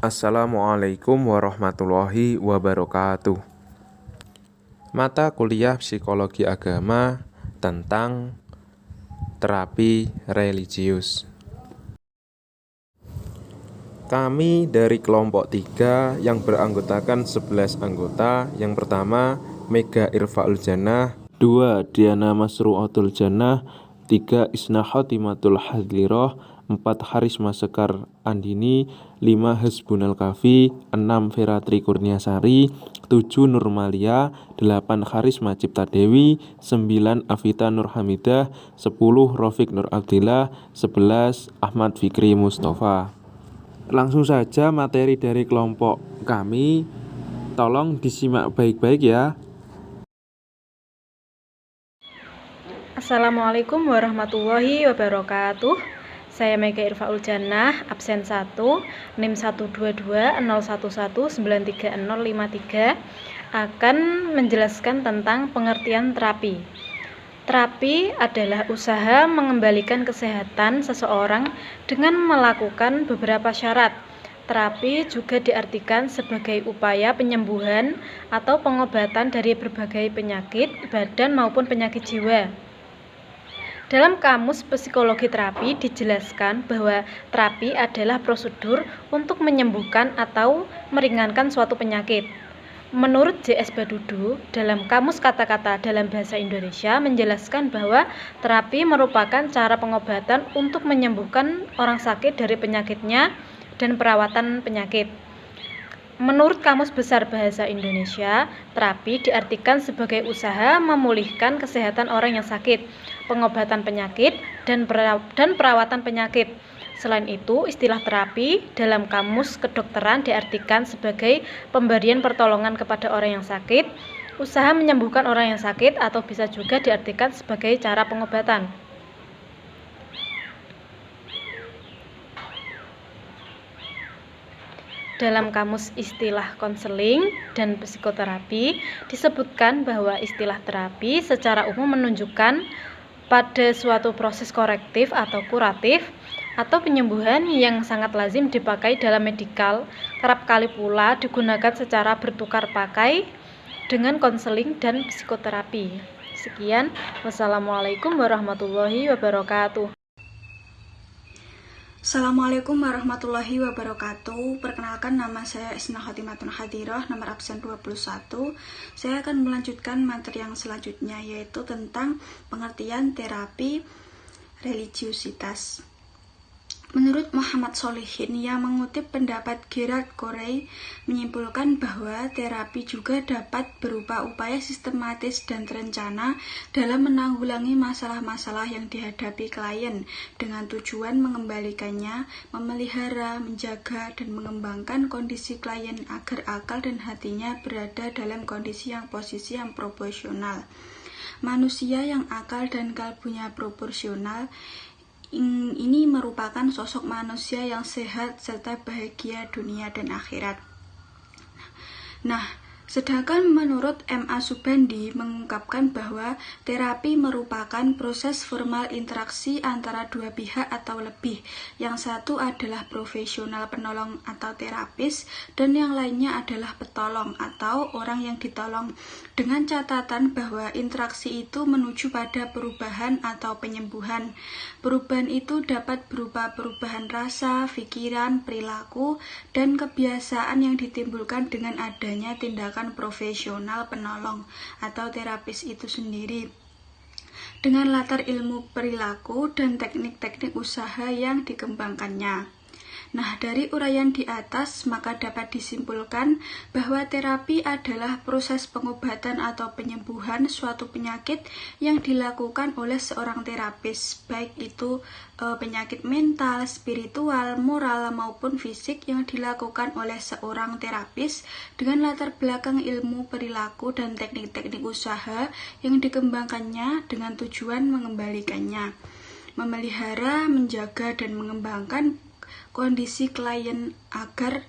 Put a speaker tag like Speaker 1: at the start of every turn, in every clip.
Speaker 1: Assalamualaikum warahmatullahi wabarakatuh. Mata kuliah psikologi agama tentang terapi religius. Kami dari kelompok 3 yang beranggotakan 11 anggota. Yang pertama, Mega Irfaul Jannah. 2, Diana Masru'atul Jannah. 3, Isna Khotimatul Hadlirah. 4, Harisma Sekar Andini. 5, Hasbunal Kafi. 6, Feratri Kurniasari. 7, Nurmalia. 8, Harisma Cipta Dewi. 9, Afita Nurhamidah. 10, Rafiq Nur Abdillah. 11, Ahmad Fikri Mustafa. Langsung saja materi dari kelompok kami, tolong disimak baik-baik ya.
Speaker 2: Assalamualaikum warahmatullahi wabarakatuh. Saya Mega Irfaul Jannah, absen 1, NIM 12201193053, akan menjelaskan tentang pengertian terapi. Terapi adalah usaha mengembalikan kesehatan seseorang dengan melakukan beberapa syarat. Terapi juga diartikan sebagai upaya penyembuhan atau pengobatan dari berbagai penyakit badan maupun penyakit jiwa. Dalam kamus psikologi terapi dijelaskan bahwa terapi adalah prosedur untuk menyembuhkan atau meringankan suatu penyakit. Menurut J.S. Badudu, dalam kamus kata-kata dalam bahasa Indonesia menjelaskan bahwa terapi merupakan cara pengobatan untuk menyembuhkan orang sakit dari penyakitnya dan perawatan penyakit. Menurut Kamus Besar Bahasa Indonesia, terapi diartikan sebagai usaha memulihkan kesehatan orang yang sakit, pengobatan penyakit, dan perawatan penyakit. Selain itu, istilah terapi dalam kamus kedokteran diartikan sebagai pemberian pertolongan kepada orang yang sakit, usaha menyembuhkan orang yang sakit, atau bisa juga diartikan sebagai cara pengobatan. Dalam kamus istilah konseling dan psikoterapi disebutkan bahwa istilah terapi secara umum menunjukkan pada suatu proses korektif atau kuratif atau penyembuhan yang sangat lazim dipakai dalam medikal, kerap kali pula digunakan secara bertukar pakai dengan konseling dan psikoterapi. Sekian, wassalamualaikum warahmatullahi wabarakatuh.
Speaker 3: Assalamualaikum warahmatullahi wabarakatuh. Perkenalkan, nama saya Isna Khotimatul Hadlirah, nomor absen 21. Saya akan melanjutkan materi yang selanjutnya, yaitu tentang pengertian terapi religiusitas. Menurut Muhammad Sholihin yang mengutip pendapat Gerard Corey, menyimpulkan bahwa terapi juga dapat berupa upaya sistematis dan terencana dalam menanggulangi masalah-masalah yang dihadapi klien dengan tujuan mengembalikannya, memelihara, menjaga, dan mengembangkan kondisi klien agar akal dan hatinya berada dalam kondisi yang posisi yang proporsional. Manusia yang akal dan kalbunya proporsional ini merupakan sosok manusia yang sehat serta bahagia dunia dan akhirat. Nah, sedangkan menurut M.A. Subandi mengungkapkan bahwa terapi merupakan proses formal interaksi antara dua pihak atau lebih. Yang satu adalah profesional penolong atau terapis, dan yang lainnya adalah petolong atau orang yang ditolong, dengan catatan bahwa interaksi itu menuju pada perubahan atau penyembuhan. Perubahan itu dapat berupa perubahan rasa, pikiran, perilaku, dan kebiasaan yang ditimbulkan dengan adanya tindakan profesional penolong atau terapis itu sendiri, dengan latar ilmu perilaku dan teknik-teknik usaha yang dikembangkannya. Nah, dari uraian di atas, maka dapat disimpulkan bahwa terapi adalah proses pengobatan atau penyembuhan suatu penyakit yang dilakukan oleh seorang terapis, baik itu penyakit mental, spiritual, moral, maupun fisik yang dilakukan oleh seorang terapis dengan latar belakang ilmu perilaku dan teknik-teknik usaha yang dikembangkannya dengan tujuan mengembalikannya, memelihara, menjaga, dan mengembangkan kondisi klien agar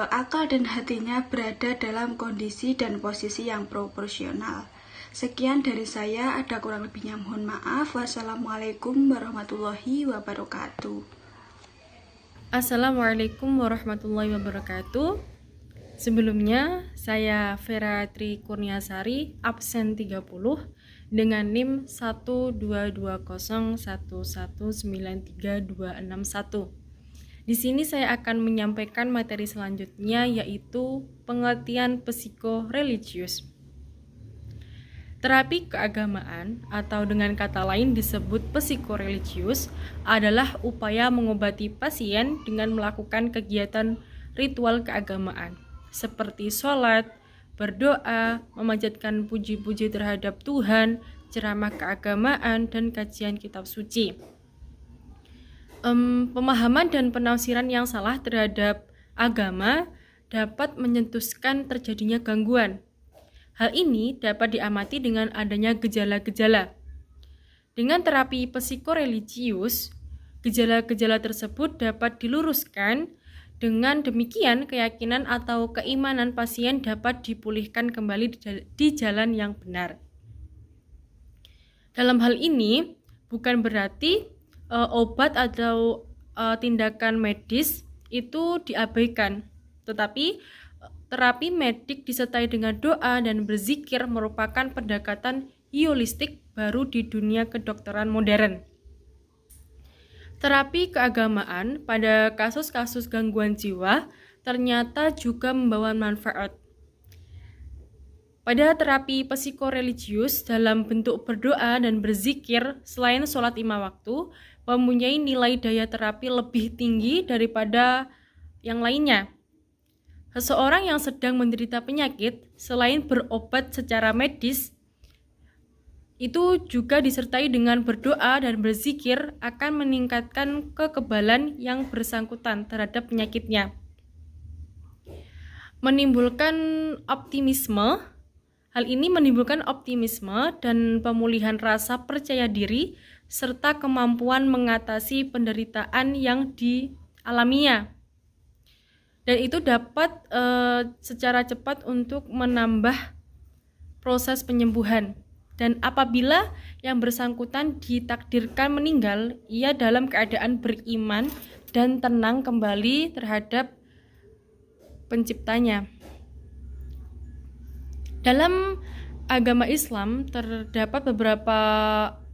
Speaker 3: akal dan hatinya berada dalam kondisi dan posisi yang proporsional. Sekian dari saya, ada kurang lebihnya mohon maaf. Wassalamualaikum warahmatullahi wabarakatuh.
Speaker 4: Assalamualaikum warahmatullahi wabarakatuh. Sebelumnya, saya Vera Tri Kurniasari, absen 30 dengan NIM 12201193261. Di sini saya akan menyampaikan materi selanjutnya, yaitu pengertian psikoreligius. Terapi keagamaan atau dengan kata lain disebut psikoreligius adalah upaya mengobati pasien dengan melakukan kegiatan ritual keagamaan seperti sholat, berdoa, memanjatkan puji-puji terhadap Tuhan, ceramah keagamaan, dan kajian kitab suci. Pemahaman dan penafsiran yang salah terhadap agama dapat mencetuskan terjadinya gangguan. Hal ini dapat diamati dengan adanya gejala-gejala. Dengan terapi psikoreligius, gejala-gejala tersebut dapat diluruskan. Dengan demikian, keyakinan atau keimanan pasien dapat dipulihkan kembali di jalan yang benar. Dalam hal ini, bukan berarti obat atau tindakan medis itu diabaikan, tetapi terapi medik disertai dengan doa dan berzikir merupakan pendekatan holistik baru di dunia kedokteran modern. Terapi keagamaan pada kasus-kasus gangguan jiwa ternyata juga membawa manfaat. Pada terapi psikoreligius dalam bentuk berdoa dan berzikir selain sholat 5 waktu mempunyai nilai daya terapi lebih tinggi daripada yang lainnya. Seseorang yang sedang menderita penyakit, selain berobat secara medis, itu juga disertai dengan berdoa dan berzikir akan meningkatkan kekebalan yang bersangkutan terhadap penyakitnya. Hal ini menimbulkan optimisme dan pemulihan rasa percaya diri serta kemampuan mengatasi penderitaan yang dialaminya. Dan itu dapat secara cepat untuk menambah proses penyembuhan. Dan apabila yang bersangkutan ditakdirkan meninggal, ia dalam keadaan beriman dan tenang kembali terhadap penciptanya. Dalam agama Islam terdapat beberapa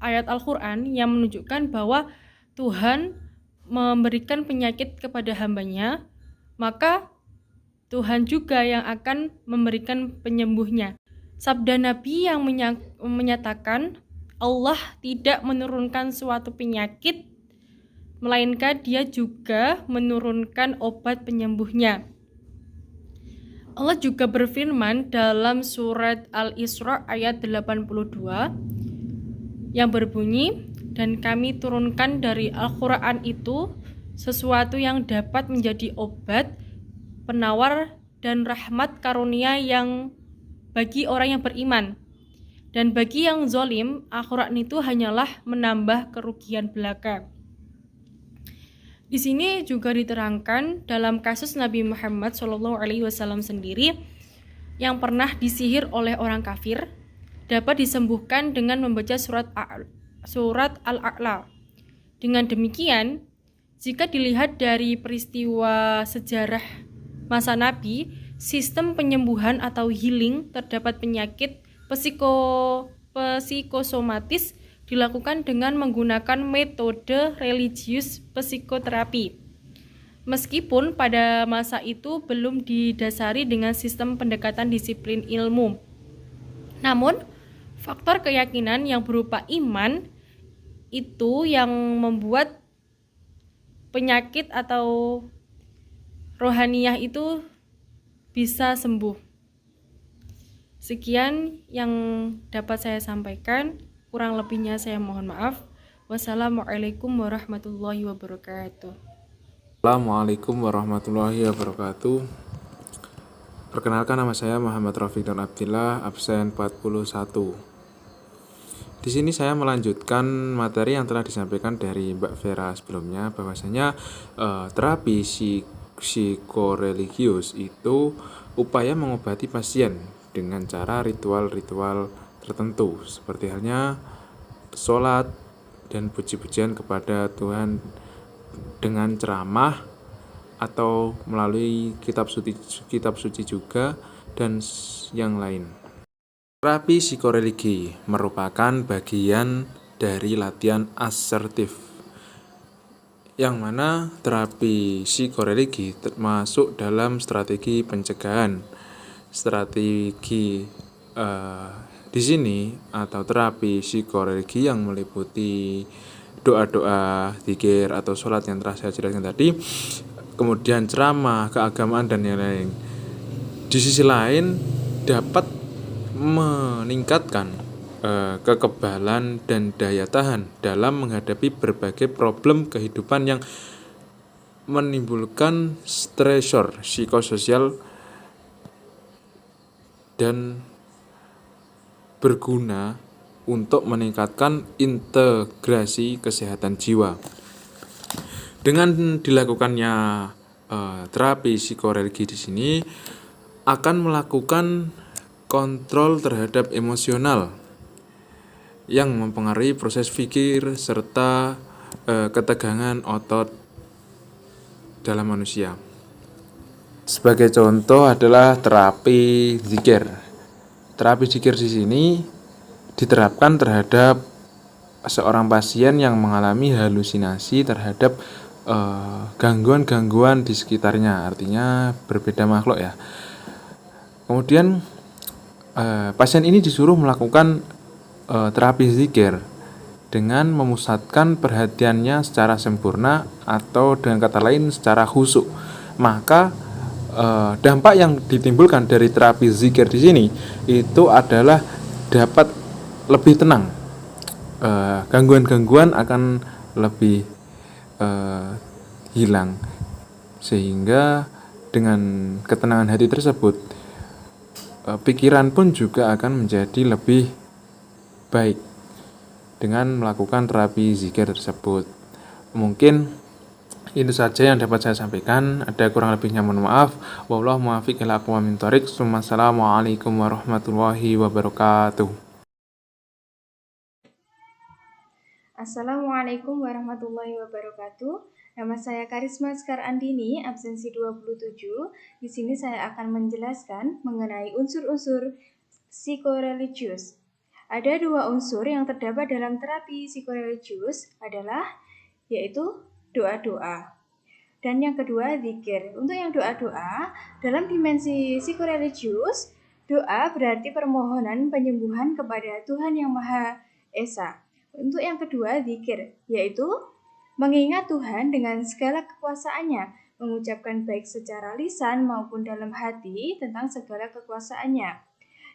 Speaker 4: ayat Al-Quran yang menunjukkan bahwa Tuhan memberikan penyakit kepada hambanya, maka Tuhan juga yang akan memberikan penyembuhnya. Sabda Nabi yang menyatakan Allah tidak menurunkan suatu penyakit, melainkan Dia juga menurunkan obat penyembuhnya. Allah juga berfirman dalam surat Al-Isra ayat 82 yang berbunyi, dan kami turunkan dari Al-Quran itu sesuatu yang dapat menjadi obat, penawar, dan rahmat karunia yang bagi orang yang beriman. Dan bagi yang zalim, Al-Quran itu hanyalah menambah kerugian belaka. Di sini juga diterangkan dalam kasus Nabi Muhammad SAW sendiri yang pernah disihir oleh orang kafir dapat disembuhkan dengan membaca surat Al-A'la. Dengan demikian, jika dilihat dari peristiwa sejarah masa Nabi, sistem penyembuhan atau healing terdapat penyakit psikosomatis dilakukan dengan menggunakan metode religius psikoterapi. Meskipun pada masa itu belum didasari dengan sistem pendekatan disiplin ilmu. Namun, faktor keyakinan yang berupa iman itu yang membuat penyakit atau rohaniyah itu bisa sembuh. Sekian yang dapat saya sampaikan. Kurang lebihnya saya mohon maaf. Wassalamualaikum warahmatullahi wabarakatuh.
Speaker 1: Assalamualaikum warahmatullahi wabarakatuh. Perkenalkan, nama saya Muhammad Rafiq dan Abdillah, absen 41. Di sini saya melanjutkan materi yang telah disampaikan dari Mbak Vera sebelumnya, bahwasanya terapi psikoreligius itu upaya mengobati pasien dengan cara ritual-ritual tertentu, seperti halnya sholat dan puji-pujian kepada Tuhan dengan ceramah atau melalui kitab suci juga dan yang lain. Terapi psikoreligi merupakan bagian dari latihan asertif, yang mana terapi psikoreligi termasuk dalam strategi pencegahan. Strategi di sini atau terapi psikoreligi yang meliputi doa-doa, zikir atau sholat yang telah saya jelaskan tadi, kemudian ceramah, keagamaan dan yang lain. Di sisi lain dapat meningkatkan kekebalan dan daya tahan dalam menghadapi berbagai problem kehidupan yang menimbulkan stresor psikososial dan berguna untuk meningkatkan integrasi kesehatan jiwa. Dengan dilakukannya terapi psikoreligi di sini akan melakukan kontrol terhadap emosional yang mempengaruhi proses pikir serta ketegangan otot dalam manusia. Sebagai contoh adalah terapi zikir. Terapi zikir di sini diterapkan terhadap seorang pasien yang mengalami halusinasi terhadap gangguan-gangguan di sekitarnya, artinya berbeda makhluk ya. Kemudian pasien ini disuruh melakukan terapi zikir dengan memusatkan perhatiannya secara sempurna atau dengan kata lain secara khusyuk. Maka dampak yang ditimbulkan dari terapi zikir di sini itu adalah dapat lebih tenang. Gangguan-gangguan akan lebih hilang, sehingga dengan ketenangan hati tersebut pikiran pun juga akan menjadi lebih baik dengan melakukan terapi zikir tersebut. Mungkin itu saja yang dapat saya sampaikan. Ada kurang lebihnya mohon maaf. Wallahu muwaffiq ila aqwamit thoriq. Wassalamualaikum warahmatullahi wabarakatuh.
Speaker 5: Assalamualaikum warahmatullahi wabarakatuh. Nama saya Karisma Sekar Andini, absensi 27. Di sini saya akan menjelaskan mengenai unsur-unsur psikoreligius. Ada dua unsur yang terdapat dalam terapi psikoreligius adalah yaitu doa-doa. Dan yang kedua zikir. Untuk yang doa-doa, dalam dimensi psikoreligius, doa berarti permohonan penyembuhan kepada Tuhan Yang Maha Esa. Untuk yang kedua, zikir, yaitu mengingat Tuhan dengan segala kekuasaannya, mengucapkan baik secara lisan maupun dalam hati tentang segala kekuasaannya.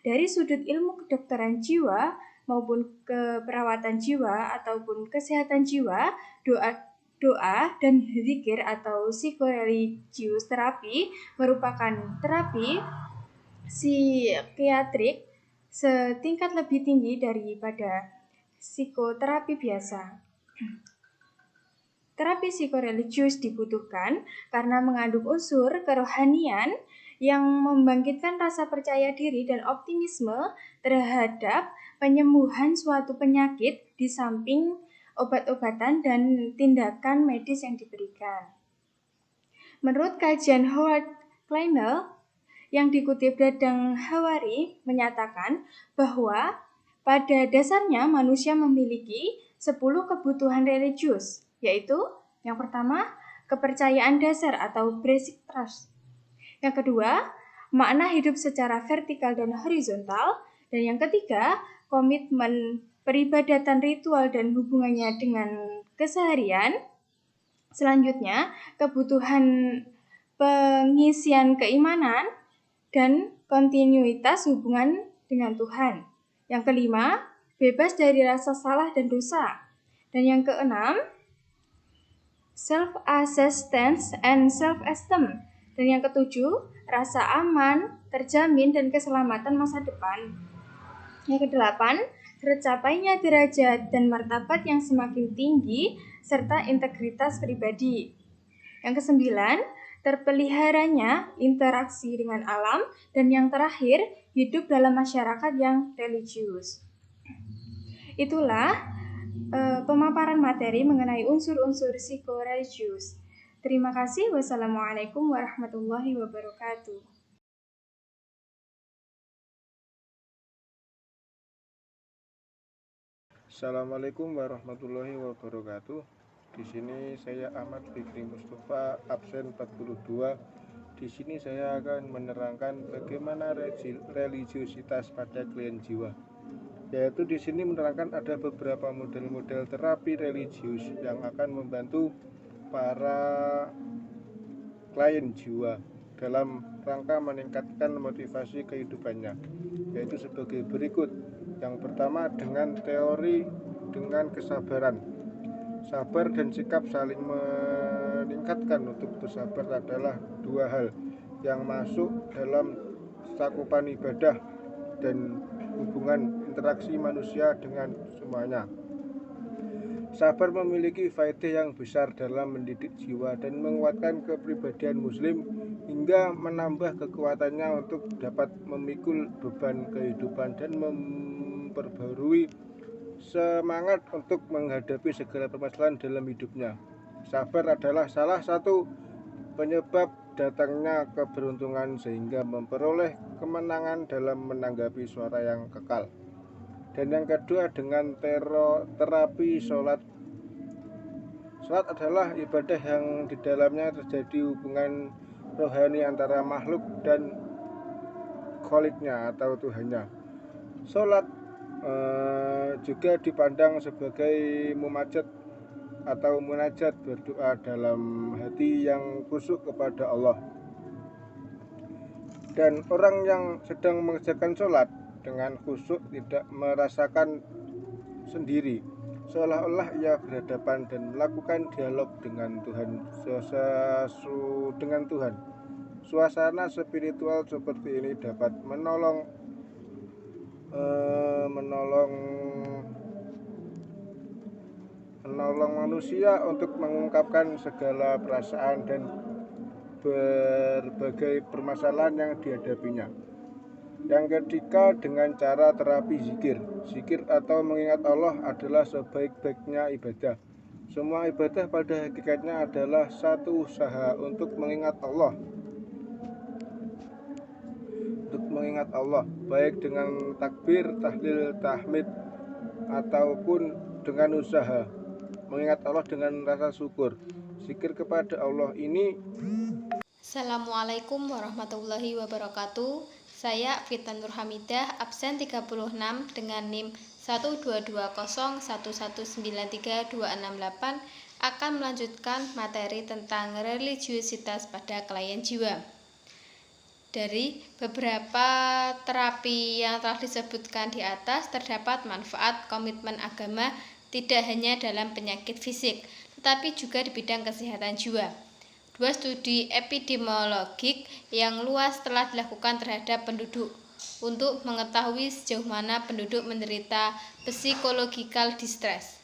Speaker 5: Dari sudut ilmu kedokteran jiwa maupun keperawatan jiwa ataupun kesehatan jiwa, doa dan zikir atau psikoreligius terapi merupakan terapi psikiatrik setingkat lebih tinggi daripada psikoterapi biasa. Terapi psikoreligius dibutuhkan karena mengandung unsur kerohanian yang membangkitkan rasa percaya diri dan optimisme terhadap penyembuhan suatu penyakit di samping obat-obatan dan tindakan medis yang diberikan. Menurut kajian Howard Kleinel yang dikutip Dadang Hawari menyatakan bahwa pada dasarnya manusia memiliki 10 kebutuhan religius, yaitu yang pertama, kepercayaan dasar atau basic trust. Yang kedua, makna hidup secara vertikal dan horizontal. Dan yang ketiga, komitmen peribadatan ritual dan hubungannya dengan keseharian. Selanjutnya, kebutuhan pengisian keimanan dan kontinuitas hubungan dengan Tuhan. Yang kelima, bebas dari rasa salah dan dosa. Dan yang keenam, self-acceptance and self-esteem. Dan yang ketujuh, rasa aman, terjamin, dan keselamatan masa depan. Yang kedelapan, tercapainya derajat dan martabat yang semakin tinggi, serta integritas pribadi. Yang kesembilan, terpeliharanya interaksi dengan alam. Dan yang terakhir, hidup dalam masyarakat yang religius. Itulah pemaparan materi mengenai unsur-unsur psikoreligius. Terima kasih. Wassalamualaikum warahmatullahi wabarakatuh.
Speaker 6: Assalamualaikum warahmatullahi wabarakatuh. Di sini saya Ahmad Fikri Mustafa, absen 42. Di sini saya akan menerangkan bagaimana religiositas pada klien jiwa. Yaitu di sini menerangkan ada beberapa model-model terapi religius yang akan membantu para klien jiwa dalam rangka meningkatkan motivasi kehidupannya, yaitu sebagai berikut. Yang pertama, dengan teori dengan kesabaran. Sabar dan sikap saling meningkatkan. Untuk bersabar adalah dua hal yang masuk dalam cakupan ibadah dan hubungan interaksi manusia dengan semuanya. Sabar memiliki faedah yang besar dalam mendidik jiwa dan menguatkan kepribadian muslim hingga menambah kekuatannya untuk dapat memikul beban kehidupan dan memperbarui semangat untuk menghadapi segala permasalahan dalam hidupnya. Sabar adalah salah satu penyebab datangnya keberuntungan sehingga memperoleh kemenangan dalam menanggapi suara yang kekal. Dan yang kedua, dengan terapi sholat. Sholat adalah ibadah yang di dalamnya terjadi hubungan rohani antara makhluk dan kholiknya atau Tuhannya. Sholat juga dipandang sebagai mumacat atau munajat, berdoa dalam hati yang khusyuk kepada Allah. Dan orang yang sedang mengerjakan sholat dengan khusyuk tidak merasakan sendiri, seolah-olah ia berhadapan dan melakukan dialog dengan Tuhan. Suasana spiritual seperti ini dapat menolong manusia untuk mengungkapkan segala perasaan dan berbagai permasalahan yang dihadapinya. Yang ketiga, dengan cara terapi zikir. Zikir atau mengingat Allah adalah sebaik-baiknya ibadah. Semua ibadah pada hakikatnya adalah satu usaha untuk mengingat Allah. Baik dengan takbir, tahlil, tahmid ataupun dengan usaha mengingat Allah dengan rasa syukur. Zikir kepada Allah ini.
Speaker 7: Assalamualaikum warahmatullahi wabarakatuh. Saya Fitan Nur Hamidah, absen 36 dengan NIM 12201193268 akan melanjutkan materi tentang religiositas pada klien jiwa. Dari beberapa terapi yang telah disebutkan di atas, terdapat manfaat komitmen agama tidak hanya dalam penyakit fisik, tetapi juga di bidang kesehatan jiwa. 2 studi epidemiologik yang luas telah dilakukan terhadap penduduk untuk mengetahui sejauh mana penduduk menderita psychological distress.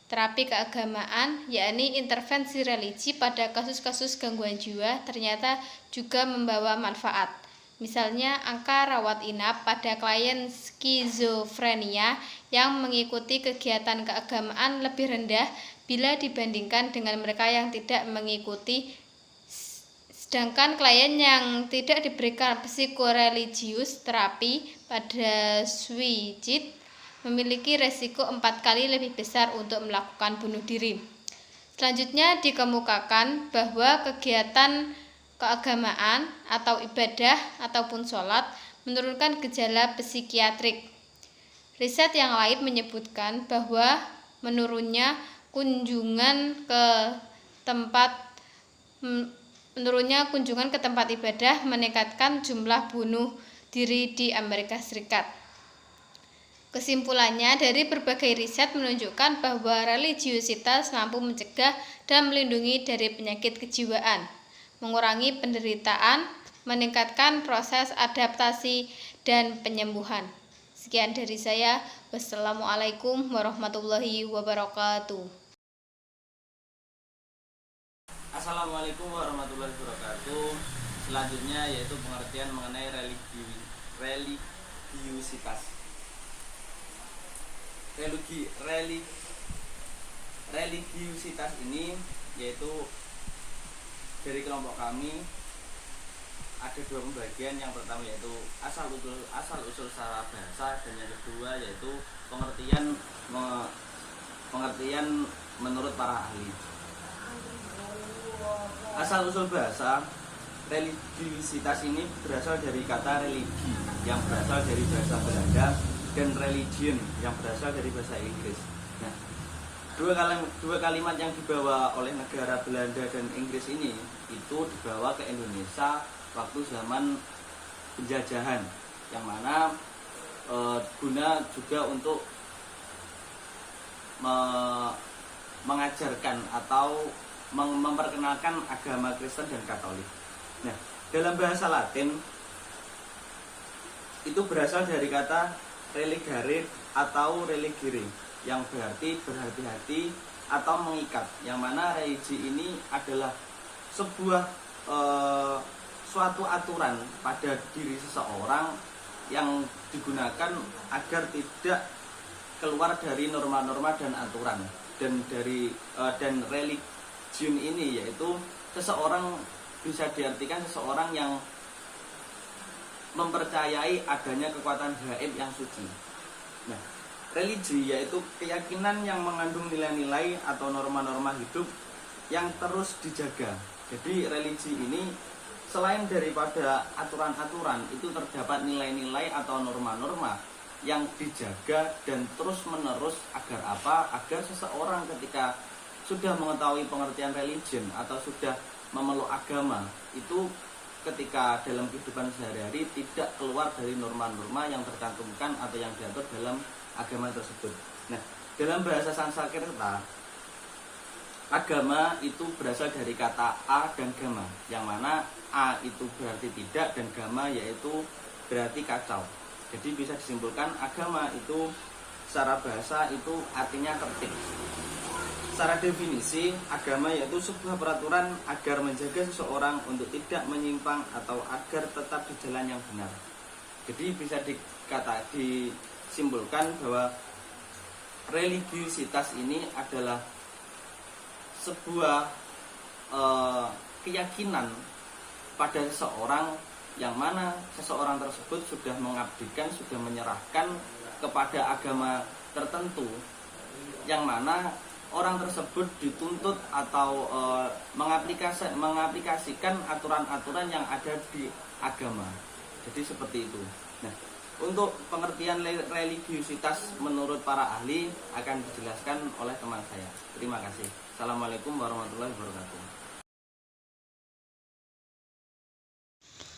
Speaker 7: Terapi keagamaan, yakni intervensi religi pada kasus-kasus gangguan jiwa, ternyata juga membawa manfaat. Misalnya, angka rawat inap pada klien skizofrenia yang mengikuti kegiatan keagamaan lebih rendah bila dibandingkan dengan mereka yang tidak mengikuti. Sedangkan klien yang tidak diberikan psikoreligius terapi pada suicide memiliki resiko 4 kali lebih besar untuk melakukan bunuh diri. Selanjutnya dikemukakan bahwa kegiatan keagamaan atau ibadah ataupun sholat menurunkan gejala psikiatrik. Riset yang lain menyebutkan bahwa menurunnya kunjungan ke tempat ibadah meningkatkan jumlah bunuh diri di Amerika Serikat. Kesimpulannya, dari berbagai riset menunjukkan bahwa religiositas mampu mencegah dan melindungi dari penyakit kejiwaan, mengurangi penderitaan, meningkatkan proses adaptasi dan penyembuhan. Sekian dari saya. Wassalamualaikum warahmatullahi wabarakatuh.
Speaker 8: Assalamualaikum warahmatullahi wabarakatuh. Selanjutnya yaitu pengertian mengenai religiositas. Religiositas ini yaitu dari kelompok kami ada dua pembagian. Yang pertama yaitu asal usul secara bahasa, dan yang kedua yaitu pengertian menurut para ahli. Asal usul bahasa, religiusitas ini berasal dari kata religi yang berasal dari bahasa Belanda, dan religion yang berasal dari bahasa Inggris. Nah, dua kalimat yang dibawa oleh negara Belanda dan Inggris ini itu dibawa ke Indonesia waktu zaman penjajahan, yang mana guna juga untuk mengajarkan atau memperkenalkan agama Kristen dan Katolik. Nah, dalam bahasa Latin itu berasal dari kata religare atau religere, yang berarti berhati-hati atau mengikat, yang mana religi ini adalah sebuah suatu aturan pada diri seseorang yang digunakan agar tidak keluar dari norma-norma dan aturan. Dan religion ini yaitu seseorang, bisa diartikan seseorang yang mempercayai adanya kekuatan gaib yang suci. Nah, religi yaitu keyakinan yang mengandung nilai-nilai atau norma-norma hidup yang terus dijaga. Jadi religi ini selain daripada aturan-aturan, itu terdapat nilai-nilai atau norma-norma yang dijaga dan terus-menerus agar apa? Agar seseorang ketika sudah mengetahui pengertian religion atau sudah memeluk agama, itu ketika dalam kehidupan sehari-hari tidak keluar dari norma-norma yang tercantumkan atau yang diatur dalam agama tersebut. Nah, dalam bahasa Sanskerta, agama itu berasal dari kata a dan gama, yang mana a itu berarti tidak dan gama yaitu berarti kacau. Jadi bisa disimpulkan agama itu secara bahasa itu artinya tertib. Secara definisi, agama yaitu sebuah peraturan agar menjaga seseorang untuk tidak menyimpang atau agar tetap di jalan yang benar. Jadi bisa disimpulkan bahwa religiusitas ini adalah sebuah keyakinan pada seseorang, yang mana seseorang tersebut sudah mengabdikan, sudah menyerahkan kepada agama tertentu, yang mana orang tersebut dituntut atau mengaplikasikan aturan-aturan yang ada di agama. Jadi seperti itu. Nah, untuk pengertian religiusitas menurut para ahli akan dijelaskan oleh teman saya. Terima kasih. Assalamualaikum warahmatullahi wabarakatuh.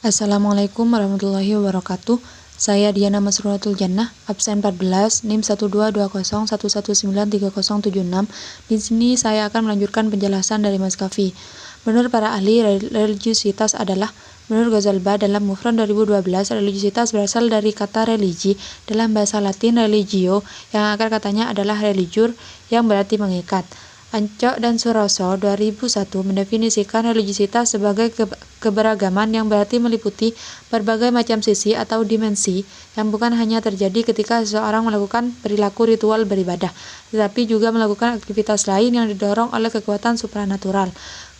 Speaker 9: Assalamualaikum warahmatullahi wabarakatuh. Saya Diana Masruatul Jannah, absen 14, NIM 1222011193076. Di sini saya akan melanjutkan penjelasan dari Mas Kafi. Menurut para ahli, religiusitas adalah, menurut Ghazalba dalam Mufrad 2012, religiusitas berasal dari kata religi dalam bahasa Latin religio, yang akar katanya adalah religiur, yang berarti mengikat. Ancok dan Suroso 2001 mendefinisikan religiusitas sebagai keberagaman yang berarti meliputi berbagai macam sisi atau dimensi yang bukan hanya terjadi ketika seseorang melakukan perilaku ritual beribadah, tetapi juga melakukan aktivitas lain yang didorong oleh kekuatan supranatural.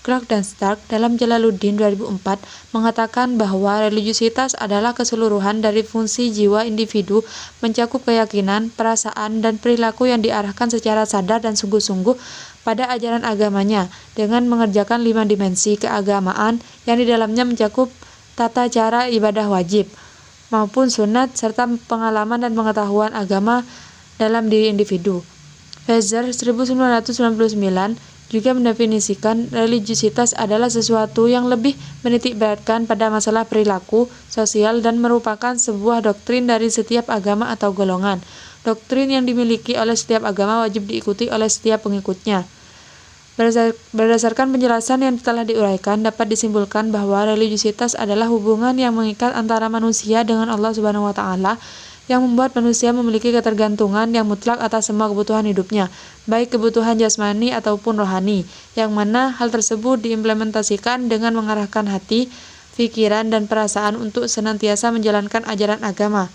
Speaker 9: Clark dan Stark dalam Jalaluddin 2004 mengatakan bahwa religiusitas adalah keseluruhan dari fungsi jiwa individu, mencakup keyakinan, perasaan, dan perilaku yang diarahkan secara sadar dan sungguh-sungguh pada ajaran agamanya, dengan mengerjakan 5 dimensi keagamaan yang di dalamnya mencakup tata cara ibadah wajib maupun sunat, serta pengalaman dan pengetahuan agama dalam diri individu. Fezer 1999 juga mendefinisikan religiusitas adalah sesuatu yang lebih menitik beratkan pada masalah perilaku sosial dan merupakan sebuah doktrin dari setiap agama atau golongan. Doktrin yang dimiliki oleh setiap agama wajib diikuti oleh setiap pengikutnya. Berdasarkan penjelasan yang telah diuraikan, dapat disimpulkan bahwa religiusitas adalah hubungan yang mengikat antara manusia dengan Allah Subhanahu wa Ta'ala, yang membuat manusia memiliki ketergantungan yang mutlak atas semua kebutuhan hidupnya, baik kebutuhan jasmani ataupun rohani, yang mana hal tersebut diimplementasikan dengan mengarahkan hati, pikiran, dan perasaan untuk senantiasa menjalankan ajaran agama.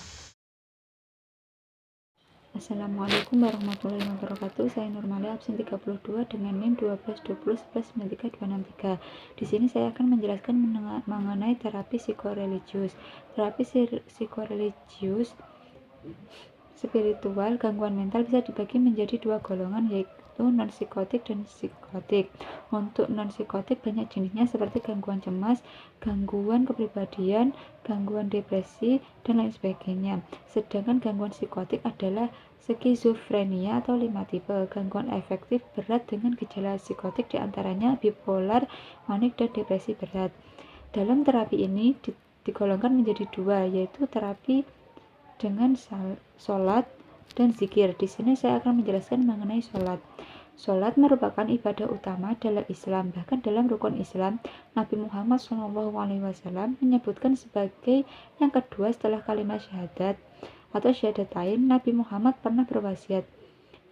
Speaker 10: Assalamualaikum warahmatullahi wabarakatuh. Saya Nurmalia absen 32 dengan NIM 122011939263. Di sini saya akan menjelaskan mengenai terapi psikoreligius. Terapi psikoreligius spiritual gangguan mental bisa dibagi menjadi dua golongan, yaitu non-psikotik dan psikotik. Untuk non-psikotik banyak jenisnya seperti gangguan cemas, gangguan kepribadian, gangguan depresi, dan lain sebagainya. Sedangkan gangguan psikotik adalah skizofrenia atau 5 tipe. Gangguan afektif berat dengan gejala psikotik diantaranya bipolar, manik, dan depresi berat. Dalam terapi ini digolongkan menjadi dua, yaitu terapi dengan sholat dan zikir. Di sini saya akan menjelaskan mengenai sholat. Sholat merupakan ibadah utama dalam Islam. Bahkan dalam rukun Islam, Nabi Muhammad SAW menyebutkan sebagai yang kedua setelah kalimat syahadat atau syahadatain. Nabi Muhammad pernah berwasiat,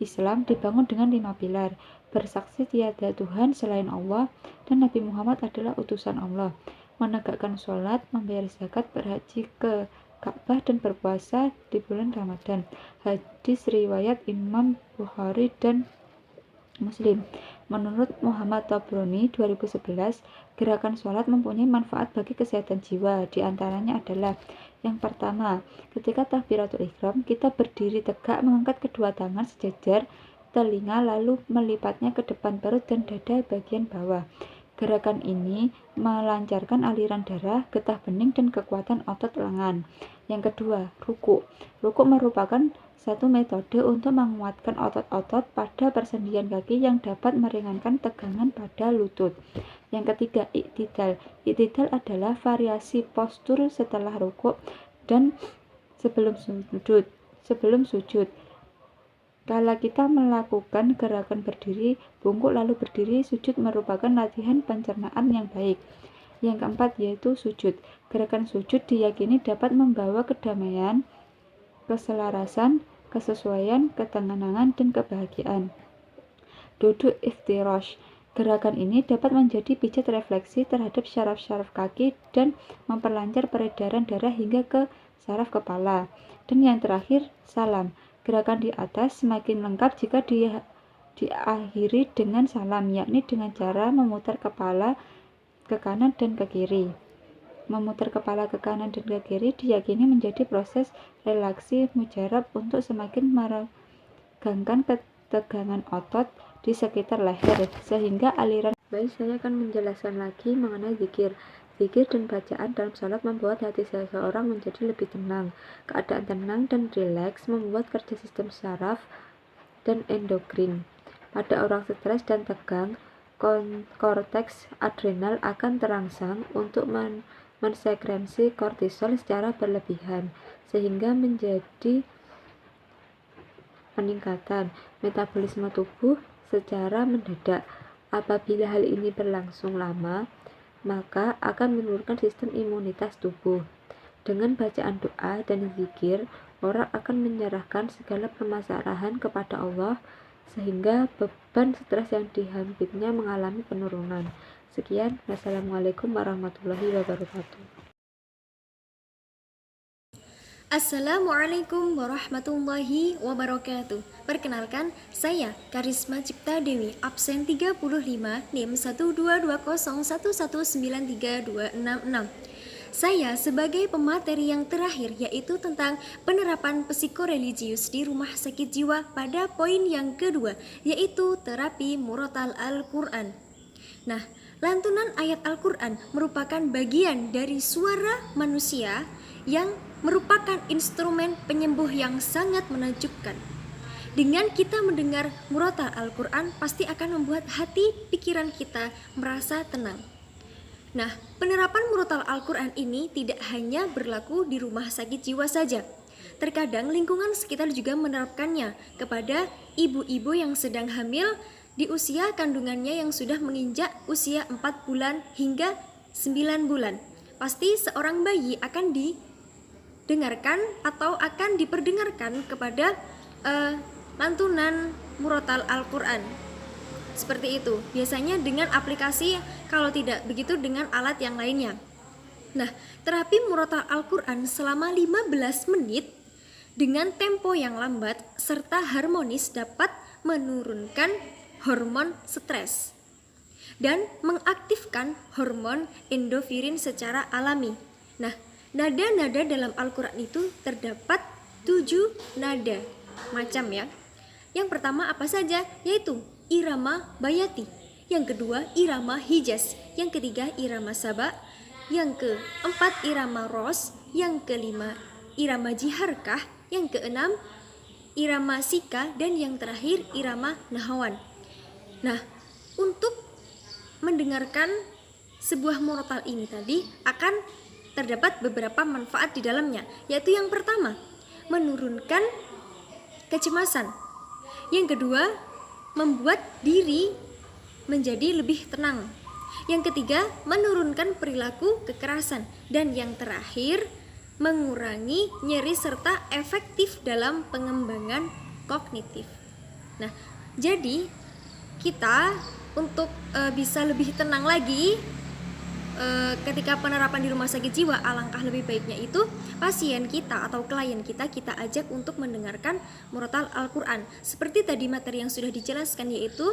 Speaker 10: Islam dibangun dengan 5 pilar: bersaksi tiada Tuhan selain Allah dan Nabi Muhammad adalah utusan Allah, menegakkan sholat, membayar zakat, berhaji ke Ka'bah, dan berpuasa di bulan Ramadan. Hadis riwayat Imam Bukhari dan Muslim. Menurut Muhammad Tabrani 2011, gerakan sholat mempunyai manfaat bagi kesehatan jiwa. Di antaranya adalah: yang pertama, ketika takbiratul ihram, kita berdiri tegak, mengangkat kedua tangan sejajar telinga, lalu melipatnya ke depan perut dan dada bagian bawah. Gerakan ini melancarkan aliran darah, getah bening, dan kekuatan otot lengan. Yang kedua, ruku. Ruku merupakan satu metode untuk menguatkan otot-otot pada persendian kaki yang dapat meringankan tegangan pada lutut. Yang ketiga, iktidal. Iktidal adalah variasi postur setelah ruku dan sebelum sujud. Kala kita melakukan gerakan berdiri, bungkuk, lalu berdiri, sujud merupakan latihan pencernaan yang baik. Yang keempat, yaitu sujud. Gerakan sujud diyakini dapat membawa kedamaian, keselarasan, kesesuaian, ketenangan, dan kebahagiaan. Duduk iftirash. Gerakan ini dapat menjadi pijat refleksi terhadap syaraf-syaraf kaki dan memperlancar peredaran darah hingga ke saraf kepala. Dan yang terakhir, salam. Gerakan di atas semakin lengkap jika diakhiri dengan salam, yakni dengan cara memutar kepala ke kanan dan ke kiri. Memutar kepala ke kanan dan ke kiri diyakini menjadi proses relaksi mujarab untuk semakin meregangkan ketegangan otot di sekitar leher sehingga aliran. Baik, saya akan menjelaskan lagi mengenai zikir. Zikir dan bacaan dalam sholat membuat hati seseorang menjadi lebih tenang. Keadaan tenang dan rileks membuat kerja sistem saraf dan endokrin. Pada orang stres dan tegang, korteks adrenal akan terangsang untuk mensekresi kortisol secara berlebihan, sehingga menjadi peningkatan metabolisme tubuh secara mendadak. Apabila hal ini berlangsung lama, maka akan menurunkan sistem imunitas tubuh. Dengan bacaan doa dan zikir, orang akan menyerahkan segala permasalahan kepada Allah sehingga beban stres yang dihampirinya mengalami penurunan. Sekian, wassalamualaikum warahmatullahi wabarakatuh.
Speaker 11: Assalamualaikum warahmatullahi wabarakatuh. Perkenalkan, saya Karisma Cipta Dewi, absen 35, NIM 12201193266. Saya sebagai pemateri yang terakhir, yaitu tentang penerapan psikoreligius di rumah sakit jiwa pada poin yang kedua, yaitu terapi murotal Al-Quran. Nah, lantunan ayat Al-Quran merupakan bagian dari suara manusia yang merupakan instrumen penyembuh yang sangat menakjubkan. Dengan kita mendengar murotal Al-Quran, pasti akan membuat hati pikiran kita merasa tenang. Nah, penerapan murotal Al-Quran ini tidak hanya berlaku di rumah sakit jiwa saja. Terkadang lingkungan sekitar juga menerapkannya kepada ibu-ibu yang sedang hamil di usia kandungannya yang sudah menginjak usia 4 bulan hingga 9 bulan. Pasti seorang bayi akan didengarkan atau akan diperdengarkan kepada lantunan murotal Al-Quran. Seperti itu, biasanya dengan aplikasi, kalau tidak begitu dengan alat yang lainnya. Nah, terapi murotal Al-Quran selama 15 menit dengan tempo yang lambat serta harmonis dapat menurunkan hormon stres dan mengaktifkan hormon endorfin secara alami. Nah, nada-nada dalam Al-Quran itu terdapat 7 nada macam ya. Yang pertama apa saja? Yaitu irama bayati, yang kedua irama hijaz, yang ketiga irama sabak, yang keempat irama ros, yang kelima irama jiharkah, yang keenam irama sika, dan yang terakhir irama nahawan. Nah, untuk mendengarkan sebuah murotal ini tadi akan terdapat beberapa manfaat di dalamnya, yaitu yang pertama menurunkan kecemasan, yang kedua membuat diri menjadi lebih tenang, yang ketiga menurunkan perilaku kekerasan, dan yang terakhir mengurangi nyeri serta efektif dalam pengembangan kognitif. Nah, jadi kita untuk bisa lebih tenang lagi ketika penerapan di rumah sakit jiwa, alangkah lebih baiknya itu pasien kita atau klien kita ajak untuk mendengarkan murotal Al-Quran. Seperti tadi materi yang sudah dijelaskan, yaitu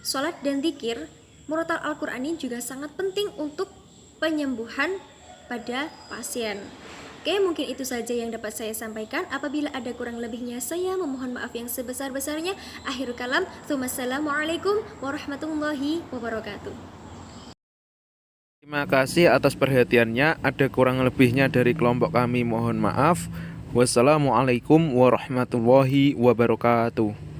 Speaker 11: sholat dan zikir. Murotal Al-Quran ini juga sangat penting untuk penyembuhan pada pasien. Oke, mungkin itu saja yang dapat saya sampaikan. Apabila ada kurang lebihnya, saya memohon maaf yang sebesar-besarnya. Akhirul kalam, Assalamualaikum warahmatullahi wabarakatuh.
Speaker 1: Terima kasih atas perhatiannya. Ada kurang lebihnya dari kelompok kami, mohon maaf. Wassalamualaikum warahmatullahi wabarakatuh.